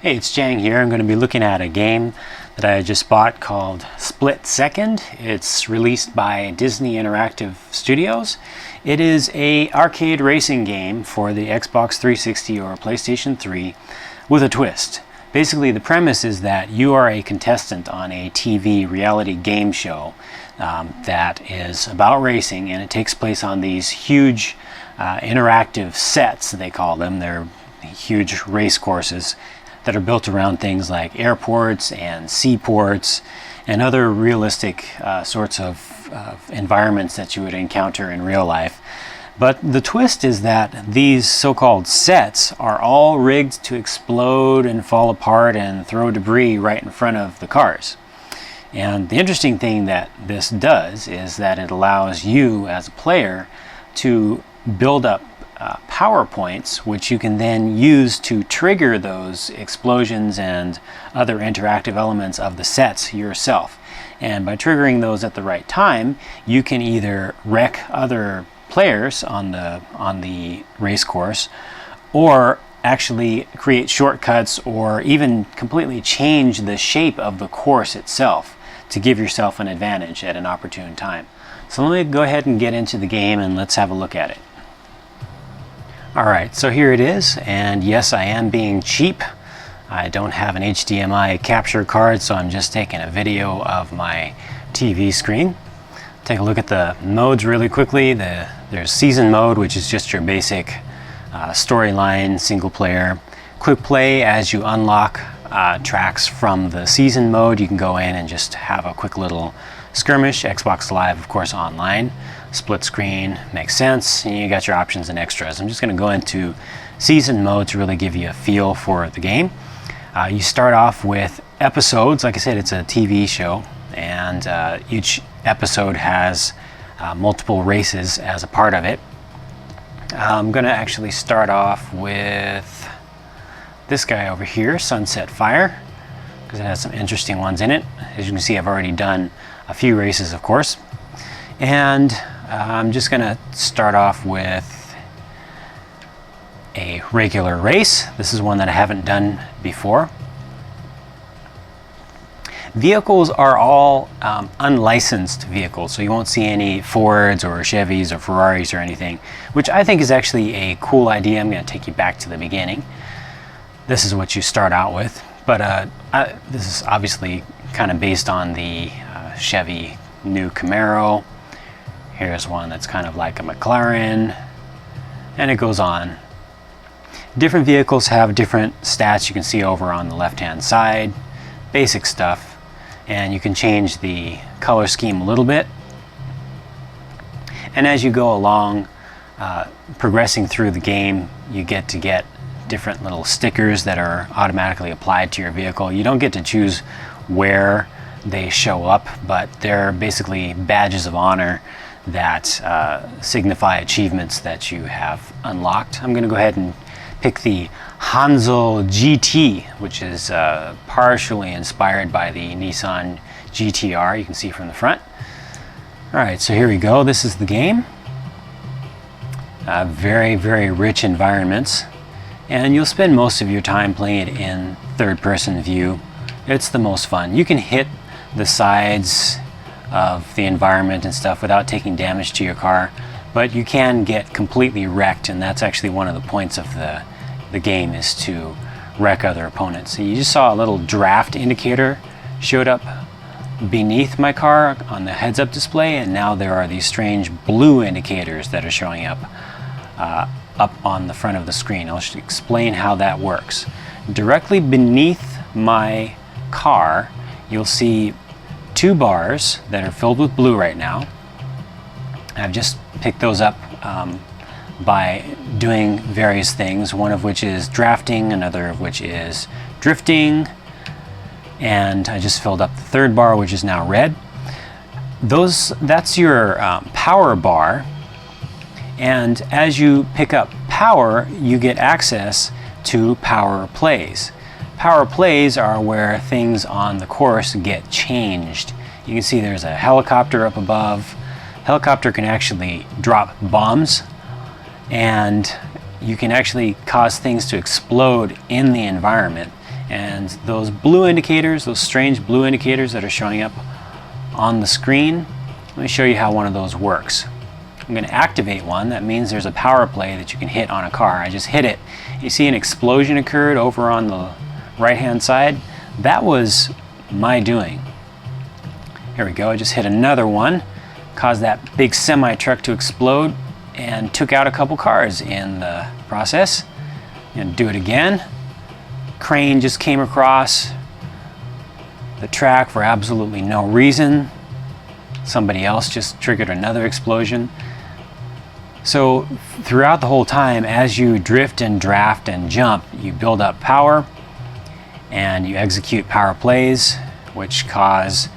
Hey, it's Jang here. I'm going to be looking at a game that I just bought called Split Second. It's released by Disney Interactive Studios. It is an arcade racing game for the Xbox 360 or PlayStation 3 with a twist. Basically, the premise is that you are a contestant on a TV reality game show that is about racing, and it takes place on these huge interactive sets, they call them. They're huge race courses that are built around things like airports and seaports and other realistic sorts of environments that you would encounter in real life. But the twist is that these so-called sets are all rigged to explode and fall apart and throw debris right in front of the cars. And the interesting thing that this does is that it allows you as a player to build up power points, which you can then use to trigger those explosions and other interactive elements of the sets yourself. And by triggering those at the right time, you can either wreck other players on the race course, or actually create shortcuts, or even completely change the shape of the course itself to give yourself an advantage at an opportune time. So let me go ahead and get into the game and let's have a look at it. Alright, so here it is, and yes, I am being cheap. I don't have an HDMI capture card, so I'm just taking a video of my TV screen. Take a look at the modes really quickly. There's season mode, which is just your basic storyline, single player. Quick play, as you unlock tracks from the season mode, you can go in and just have a quick little skirmish. Xbox Live, of course, online. Split screen makes sense, and you got your options and extras. I'm just going to go into season mode to really give you a feel for the game. You start off with episodes. Like I said, it's a TV show, and each episode has multiple races as a part of it. I'm going to actually start off with this guy over here, Sunset Fire, because it has some interesting ones in it. As you can see, I've already done a few races, of course. And I'm just going to start off with a regular race. This is one that I haven't done before. Vehicles are all unlicensed vehicles, so you won't see any Fords or Chevys or Ferraris or anything, which I think is actually a cool idea. I'm going to take you back to the beginning. This is what you start out with, but this is obviously kind of based on the Chevy new Camaro. Here's one that's kind of like a McLaren, and it goes on. Different vehicles have different stats you can see over on the left-hand side. Basic stuff. And you can change the color scheme a little bit. And as you go along, progressing through the game, you get different little stickers that are automatically applied to your vehicle. You don't get to choose where they show up, but they're basically badges of honor that signify achievements that you have unlocked. I'm going to go ahead and pick the Hansel GT, which is partially inspired by the Nissan GTR, you can see from the front. Alright, so here we go. This is the game. Very, very rich environments, and you'll spend most of your time playing it in third-person view. It's the most fun. You can hit the sides of the environment and stuff without taking damage to your car, but you can get completely wrecked, and that's actually one of the points of the game, is to wreck other opponents. So you just saw a little draft indicator showed up beneath my car on the heads-up display, and now there are these strange blue indicators that are showing up on the front of the screen. I'll just explain how that works. Directly beneath my car, you'll see two bars that are filled with blue right now. I've just picked those up by doing various things, one of which is drafting, another of which is drifting, and I just filled up the third bar, which is now red. That's your power bar, and as you pick up power, you get access to power plays. Power plays are where things on the course get changed. You can see there's a helicopter up above. Helicopter can actually drop bombs, and you can actually cause things to explode in the environment. And those blue indicators, those strange blue indicators that are showing up on the screen, let me show you how one of those works. I'm going to activate one. That means there's a power play that you can hit on a car. I just hit it. You see an explosion occurred over on the right hand side. That was my doing. Here we go. I just hit another one, caused that big semi truck to explode and took out a couple cars in the process. And do it again. Crane just came across the track for absolutely no reason. Somebody else just triggered another explosion. So throughout the whole time, as you drift and draft and jump, you build up power and you execute power plays, which cause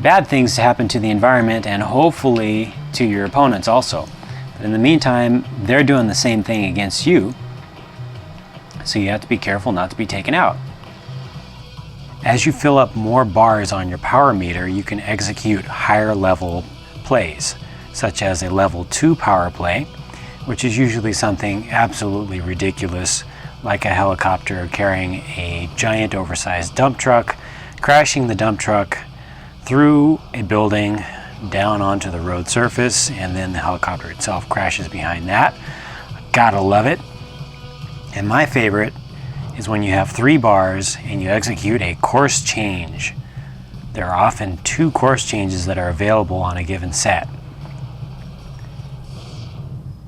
bad things to happen to the environment and hopefully to your opponents also. But in the meantime, they're doing the same thing against you, so you have to be careful not to be taken out. As you fill up more bars on your power meter, you can execute higher level plays, such as a level 2 power play, which is usually something absolutely ridiculous, like a helicopter carrying a giant oversized dump truck, crashing the dump truck through a building down onto the road surface, and then the helicopter itself crashes behind that. Gotta love it. And my favorite is when you have 3 bars and you execute a course change. There are often 2 course changes that are available on a given set.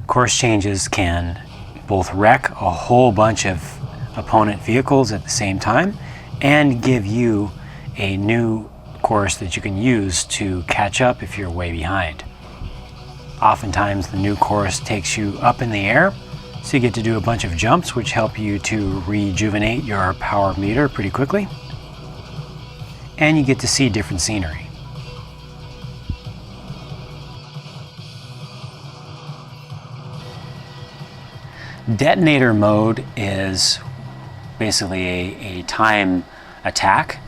Course changes can both wreck a whole bunch of opponent vehicles at the same time and give you a new course that you can use to catch up if you're way behind. Oftentimes the new course takes you up in the air, so you get to do a bunch of jumps which help you to rejuvenate your power meter pretty quickly, and you get to see different scenery. Detonator mode is basically a time attack,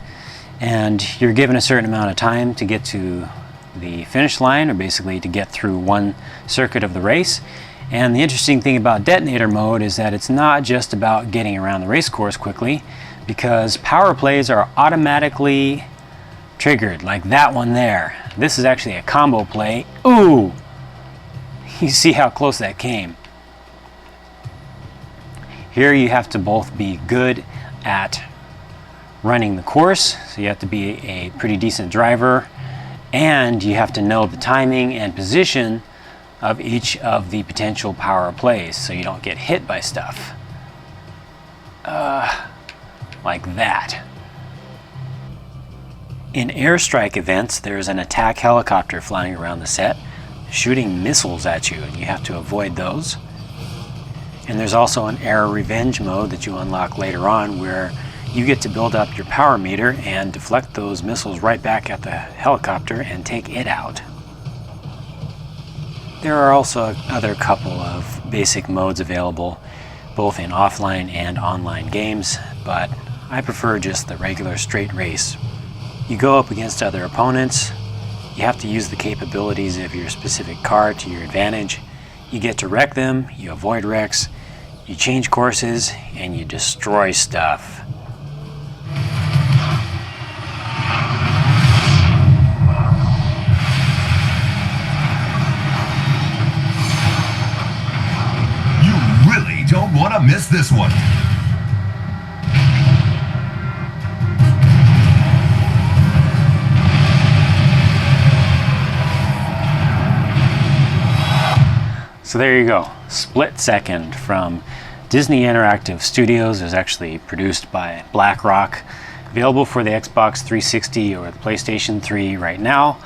and you're given a certain amount of time to get to the finish line, or basically to get through one circuit of the race. And the interesting thing about detonator mode is that it's not just about getting around the race course quickly, because power plays are automatically triggered, like that one there. This is actually a combo play. Ooh! You see how close that came. Here you have to both be good at running the course, so you have to be a pretty decent driver, and you have to know the timing and position of each of the potential power plays so you don't get hit by stuff. Like that. In airstrike events, there's an attack helicopter flying around the set, shooting missiles at you, and you have to avoid those. And there's also an air revenge mode that you unlock later on, where you get to build up your power meter and deflect those missiles right back at the helicopter and take it out. There are also other couple of basic modes available, both in offline and online games, but I prefer just the regular straight race. You go up against other opponents, you have to use the capabilities of your specific car to your advantage. You get to wreck them, you avoid wrecks, you change courses, and you destroy stuff. You really don't want to miss this one. So there you go, Split Second from Disney Interactive Studios. It was actually produced by BlackRock, available for the Xbox 360 or the PlayStation 3 right now.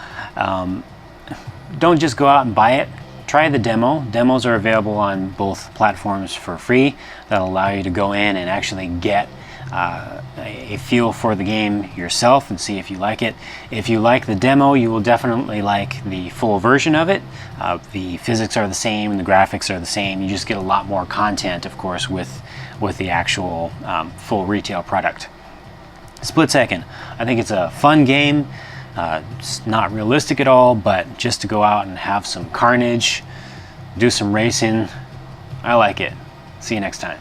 Don't just go out and buy it. Try the demo. Demos are available on both platforms for free. That'll allow you to go in and actually get a feel for the game yourself and see if you like it. If you like the demo, you will definitely like the full version of it. The physics are the same and the graphics are the same. You just get a lot more content, of course, with the actual full retail product. Split Second. I think it's a fun game. It's not realistic at all, but just to go out and have some carnage, do some racing, I like it. See you next time.